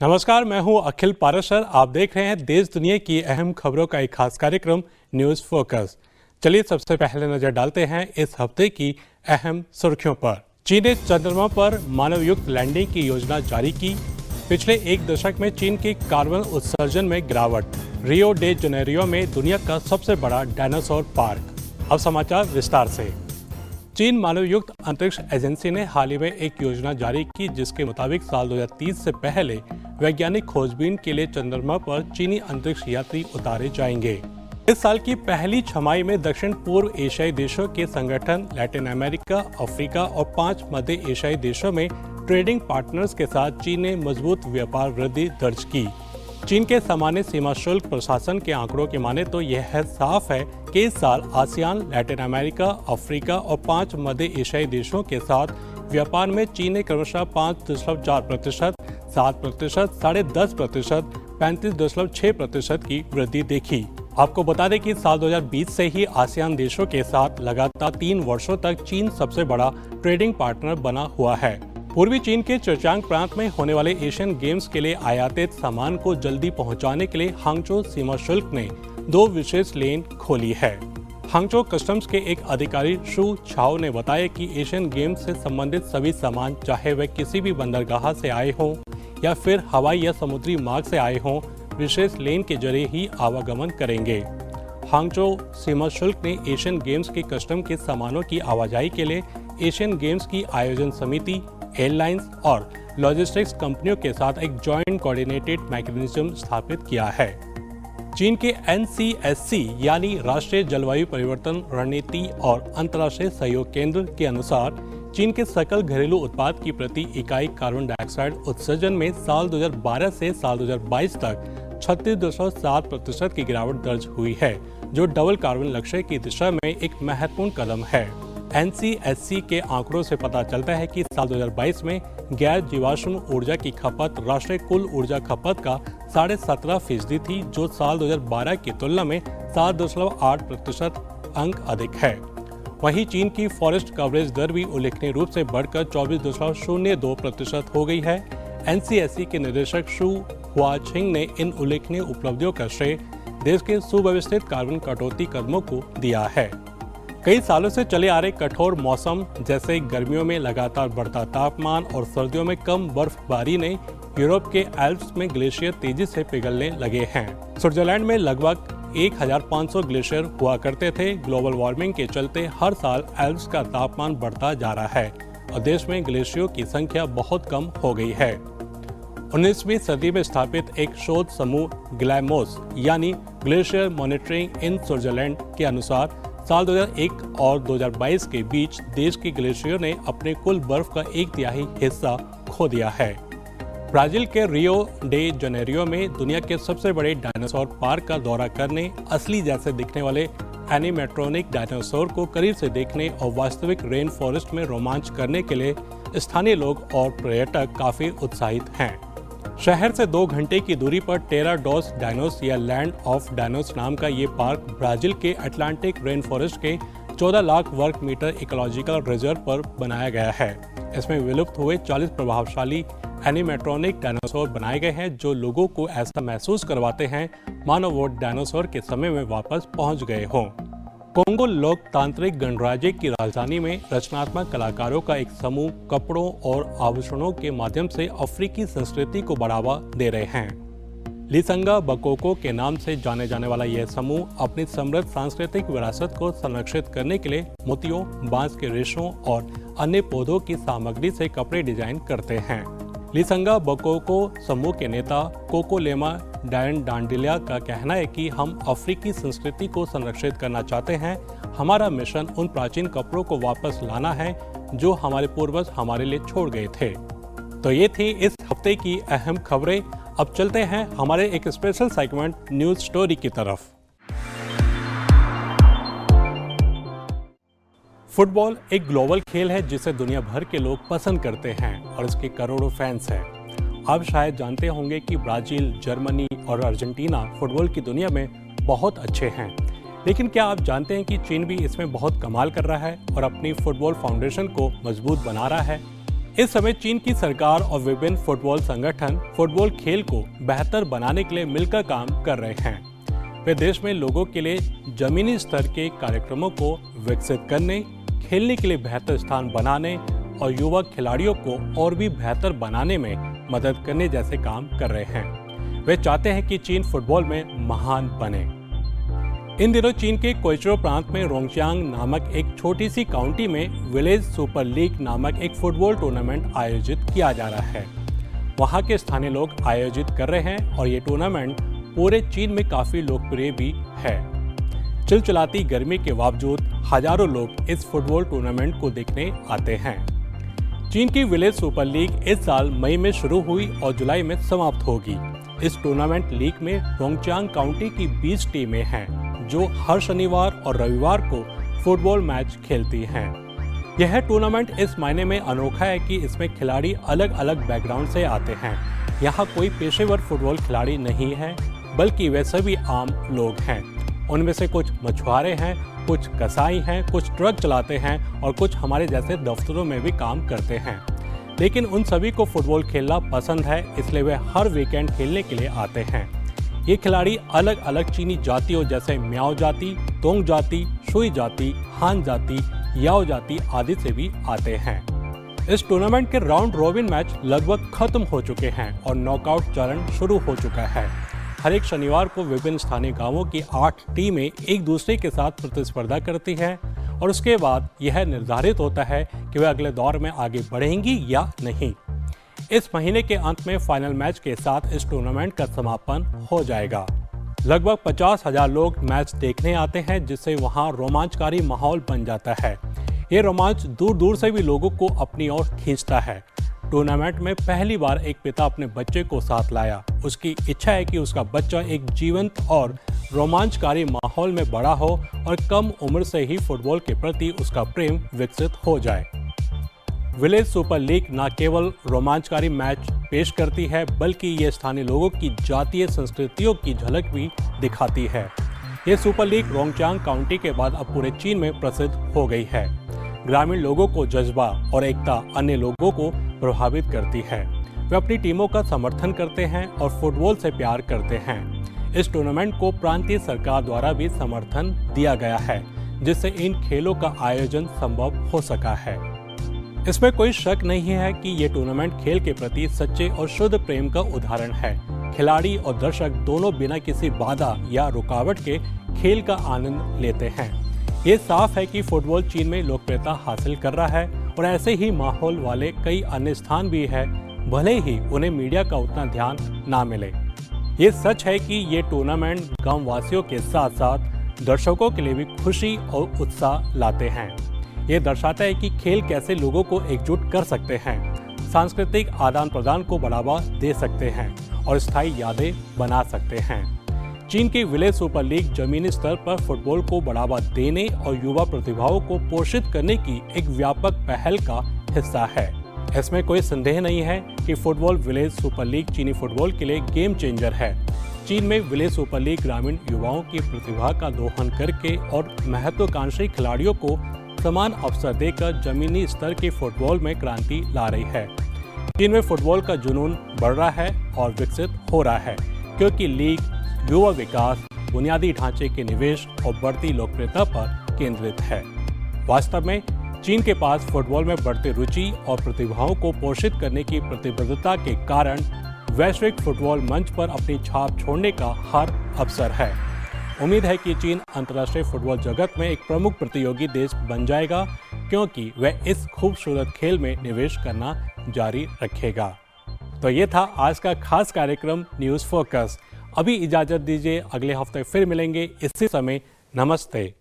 नमस्कार, मैं हूं अखिल पाराशर। आप देख रहे हैं देश दुनिया की अहम खबरों का एक खास कार्यक्रम न्यूज़ फोकस। चलिए सबसे पहले नजर डालते हैं इस हफ्ते की अहम सुर्खियों पर। चीन ने चंद्रमा पर मानवयुक्त लैंडिंग की योजना जारी की। पिछले एक दशक में चीन के कार्बन उत्सर्जन में गिरावट। रियो डे जनेरियो में दुनिया का सबसे बड़ा डायनासोर पार्क। अब समाचार विस्तार से। चीन मानवयुक्त अंतरिक्ष एजेंसी ने हाल ही में एक योजना जारी की जिसके मुताबिक साल 2030 से पहले वैज्ञानिक खोजबीन के लिए चंद्रमा पर चीनी अंतरिक्ष यात्री उतारे जाएंगे। इस साल की पहली छमाही में दक्षिण पूर्व एशियाई देशों के संगठन, लैटिन अमेरिका, अफ्रीका और 5 मध्य एशियाई देशों में ट्रेडिंग पार्टनर्स के साथ चीन ने मजबूत व्यापार वृद्धि दर्ज की। चीन के सामान्य सीमा शुल्क प्रशासन के आंकड़ों की माने तो यह साफ है कि इस साल आसियान, लैटिन अमेरिका, अफ्रीका और 5 मध्य एशियाई देशों के साथ व्यापार में चीन ने क्रमशः 5.4%, 7%, 10.5%, 35.6% की वृद्धि देखी। आपको बता दें कि साल 2020 से ही आसियान देशों के साथ लगातार 3 वर्षों तक चीन सबसे बड़ा ट्रेडिंग पार्टनर बना हुआ है। पूर्वी चीन के चरचांग प्रांत में होने वाले एशियन गेम्स के लिए आयातित सामान को जल्दी पहुंचाने के लिए हांगझो सीमा शुल्क ने 2 विशेष लेन खोली है। हांगझो कस्टम्स के एक अधिकारी शू छाओ ने बताया कि एशियन गेम्स से संबंधित सभी सामान, चाहे वे किसी भी बंदरगाह से आए हों या फिर हवाई या समुद्री मार्ग से आए हों, विशेष लेन के जरिए ही आवागमन करेंगे। हांगझो सीमा शुल्क ने एशियन गेम्स के कस्टम के सामानों की आवाजाही के लिए एशियन गेम्स की आयोजन समिति, एयरलाइंस और लॉजिस्टिक्स कंपनियों के साथ एक जॉइंट कोऑर्डिनेटेड मैकेनिज्म स्थापित किया है। चीन के NCSC यानी राष्ट्रीय जलवायु परिवर्तन रणनीति और अंतर्राष्ट्रीय सहयोग केंद्र के अनुसार चीन के सकल घरेलू उत्पाद की प्रति इकाई कार्बन डाइऑक्साइड उत्सर्जन में साल 2012 से साल 2022 तक 36.7% की गिरावट दर्ज हुई है, जो डबल कार्बन लक्ष्य की दिशा में एक महत्वपूर्ण कदम है। NCSC के आंकड़ों से पता चलता है कि साल 2022 में गैर जीवाश्म ऊर्जा की खपत राष्ट्रीय कुल ऊर्जा खपत का 17.5% थी, जो साल 2012 की तुलना में 7.8% अंक अधिक है। वहीं चीन की फॉरेस्ट कवरेज दर भी उल्लेखनीय रूप से बढ़कर 24.02% हो गई है। NCSC के निदेशक शू हुआचिंग ने इन उल्लेखनीय उपलब्धियों का श्रेय देश के सुव्यवस्थित कार्बन कटौती कदमों को दिया है। कई सालों से चले आ रहे कठोर मौसम जैसे गर्मियों में लगातार बढ़ता तापमान और सर्दियों में कम बर्फबारी ने यूरोप के एल्प्स में ग्लेशियर तेजी से पिघलने लगे हैं। स्विट्जरलैंड में लगभग 1500 ग्लेशियर हुआ करते थे। ग्लोबल वार्मिंग के चलते हर साल एल्प्स का तापमान बढ़ता जा रहा है और देश में ग्लेशियरों की संख्या बहुत कम हो गई है। 19वीं सदी में स्थापित एक शोध समूह ग्लैमोस यानी ग्लेशियर मॉनिटरिंग इन स्विट्जरलैंड के अनुसार साल 2001 और 2022 के बीच देश के ग्लेशियर ने अपने कुल बर्फ का 1/3 हिस्सा खो दिया है। ब्राजील के रियो डे जनेरियो में दुनिया के सबसे बड़े डायनासोर पार्क का दौरा करने, असली जैसे दिखने वाले एनिमेट्रॉनिक डायनासोर को करीब से देखने और वास्तविक रेन फॉरेस्ट में रोमांच करने के लिए स्थानीय लोग और पर्यटक काफी उत्साहित हैं। शहर से 2 घंटे की दूरी पर टेरा डॉस डायनोस या लैंड ऑफ डायनोस नाम का ये पार्क ब्राजील के अटलांटिक रेन फॉरेस्ट के 14 लाख वर्ग मीटर इकोलॉजिकल रिजर्व पर बनाया गया है। इसमें विलुप्त हुए 40 प्रभावशाली एनिमेट्रॉनिक डायनासोर बनाए गए हैं, जो लोगों को ऐसा महसूस करवाते हैं मानो वो डायनासोर के समय में वापस पहुंच गए हों। कोंगो लोकतांत्रिक गणराज्य की राजधानी में रचनात्मक कलाकारों का एक समूह कपड़ों और आभूषणों के माध्यम से अफ्रीकी संस्कृति को बढ़ावा दे रहे हैं। लिसंगा बकोको के नाम से जाने जाने वाला यह समूह अपनी समृद्ध सांस्कृतिक विरासत को संरक्षित करने के लिए मोतियों, बांस के रेशों और अन्य पौधों की सामग्री से कपड़े डिजाइन करते हैं। लिसंगा बकोको समूह के नेता कोकोलेमा डांडिलिया का कहना है कि हम अफ्रीकी संस्कृति को संरक्षित करना चाहते हैं। हमारा मिशन उन प्राचीन कपड़ों को वापस लाना है जो हमारे पूर्वज हमारे लिए छोड़ गए थे। तो ये थी इस हफ्ते की अहम खबरें। अब चलते हैं हमारे एक स्पेशल सेगमेंट न्यूज स्टोरी की तरफ। फुटबॉल एक ग्लोबल खेल है जिसे दुनिया भर के लोग पसंद करते हैं और इसके करोड़ों फैंस हैं। आप शायद जानते होंगे कि ब्राजील, जर्मनी और अर्जेंटीना फुटबॉल की दुनिया में बहुत अच्छे हैं, लेकिन क्या आप जानते हैं कि चीन भी इसमें बहुत कमाल कर रहा है और अपनी फुटबॉल फाउंडेशन को मजबूत बना रहा है। इस समय चीन की सरकार और विभिन्न फुटबॉल संगठन फुटबॉल खेल को बेहतर बनाने के लिए मिलकर काम कर रहे हैं। वे देश में लोगों के लिए जमीनी स्तर के कार्यक्रमों को विकसित करने, खेलने के लिए बेहतर स्थान बनाने और युवा खिलाड़ियों को और भी बेहतर बनाने में मदद करने जैसे काम कर रहे हैं। वे चाहते हैं कि चीन फुटबॉल में महान बने। इन दिनों चीन के क्वेचो प्रांत में रोंगचांग नामक एक छोटी सी काउंटी में विलेज सुपर लीग नामक एक फुटबॉल टूर्नामेंट आयोजित किया जा रहा है। वहां के स्थानीय लोग आयोजित कर रहे हैं और ये टूर्नामेंट पूरे चीन में काफी लोकप्रिय भी है। चिलचिलाती गर्मी के बावजूद हजारों लोग इस फुटबॉल टूर्नामेंट को देखने आते हैं। चीन की विलेज सुपर लीग इस साल मई में शुरू हुई और जुलाई में समाप्त होगी। इस टूर्नामेंट लीग में रोंगचांग काउंटी की 20 टीमें हैं जो हर शनिवार और रविवार को फुटबॉल मैच खेलती हैं। यह टूर्नामेंट इस मायने में अनोखा है कि इसमें खिलाड़ी अलग अलग बैकग्राउंड से आते हैं। यहाँ कोई पेशेवर फुटबॉल खिलाड़ी नहीं है, बल्कि वे सभी आम लोग हैं। उनमें से कुछ मछुआरे हैं, कुछ कसाई हैं, कुछ ट्रक चलाते हैं और कुछ हमारे जैसे दफ्तरों में भी काम करते हैं। लेकिन उन सभी को फुटबॉल खेलना पसंद है, इसलिए वे हर वीकेंड खेलने के लिए आते हैं। ये खिलाड़ी अलग अलग चीनी जातियों जैसे म्याओ जाति, तोंग जाति, शुई जाति, हान जाति, याओ जाति आदि से भी आते हैं। इस टूर्नामेंट के राउंड रॉबिन मैच लगभग खत्म हो चुके हैं और नॉकआउट चरण शुरू हो चुका है। हर एक शनिवार को विभिन्न स्थानीय गांवों की 8 टीमें एक दूसरे के साथ प्रतिस्पर्धा करती हैं और उसके बाद यह निर्धारित होता है कि वे अगले दौर में आगे बढ़ेंगी या नहीं। इस महीने के अंत में फाइनल मैच के साथ इस टूर्नामेंट का समापन हो जाएगा। लगभग 50,000 लोग मैच देखने आते हैं, जिससे वहां रोमांचकारी माहौल बन जाता है। ये रोमांच दूर दूर से भी लोगों को अपनी ओर खींचता है। टूर्नामेंट में पहली बार एक पिता अपने बच्चे को साथ लाया। उसकी इच्छा है कि उसका बच्चा एक जीवंत और रोमांचकारी माहौल में बड़ा हो और कम उम्र से ही फुटबॉल के प्रति उसका प्रेम विकसित हो जाए। विलेज सुपर लीग न केवल रोमांचकारी मैच पेश करती है, बल्कि ये स्थानीय लोगों की जातीय संस्कृतियों की झलक भी दिखाती है। ये सुपर लीग रोंगचांग काउंटी के बाद अब पूरे चीन में प्रसिद्ध हो गई है। ग्रामीण लोगों को जज्बा और एकता अन्य लोगों को प्रभावित करती है। वे अपनी टीमों का समर्थन करते हैं और फुटबॉल से प्यार करते हैं। इस टूर्नामेंट को प्रांतीय सरकार द्वारा भी समर्थन दिया गया है, जिससे इन खेलों का आयोजन संभव हो सका है। इसमें कोई शक नहीं है कि ये टूर्नामेंट खेल के प्रति सच्चे और शुद्ध प्रेम का उदाहरण है। खिलाड़ी और दर्शक दोनों बिना किसी बाधा या रुकावट के खेल का आनंद लेते हैं। ये साफ है कि फुटबॉल चीन में लोकप्रियता हासिल कर रहा है और ऐसे ही माहौल वाले कई अन्य स्थान भी हैं, भले ही उन्हें मीडिया का उतना ध्यान ना मिले। ये सच है कि ये टूर्नामेंट गांव वासियों के साथ साथ दर्शकों के लिए भी खुशी और उत्साह लाते हैं। ये दर्शाता है कि खेल कैसे लोगों को एकजुट कर सकते हैं, सांस्कृतिक आदान प्रदान को बढ़ावा दे सकते हैं और स्थायी यादें बना सकते हैं। चीन की विलेज सुपर लीग जमीनी स्तर पर फुटबॉल को बढ़ावा देने और युवा प्रतिभाओं को पोषित करने की एक व्यापक पहल का हिस्सा है। इसमें कोई संदेह नहीं है कि फुटबॉल विलेज सुपर लीग चीनी फुटबॉल के लिए गेम चेंजर है। चीन में विलेज सुपर लीग ग्रामीण युवाओं की प्रतिभा का दोहन करके और महत्वाकांक्षी खिलाड़ियों को समान अवसर देकर जमीनी स्तर के फुटबॉल में क्रांति ला रही है। चीन में फुटबॉल का जुनून बढ़ रहा है और विकसित हो रहा है, क्योंकि लीग युवा विकास, बुनियादी ढांचे के निवेश और बढ़ती लोकप्रियता पर केंद्रित है। वास्तव में चीन के पास फुटबॉल में बढ़ती रुचि और प्रतिभाओं को पोषित करने की प्रतिबद्धता के कारण वैश्विक फुटबॉल मंच पर अपनी छाप छोड़ने का हर अवसर है। उम्मीद है कि चीन अंतर्राष्ट्रीय फुटबॉल जगत में एक प्रमुख प्रतियोगी देश बन जाएगा, क्योंकि वह इस खूबसूरत खेल में निवेश करना जारी रखेगा। तो ये था आज का खास कार्यक्रम न्यूज़ फोकस। अभी इजाजत दीजिए, अगले हफ्ते फिर मिलेंगे इसी समय। नमस्ते।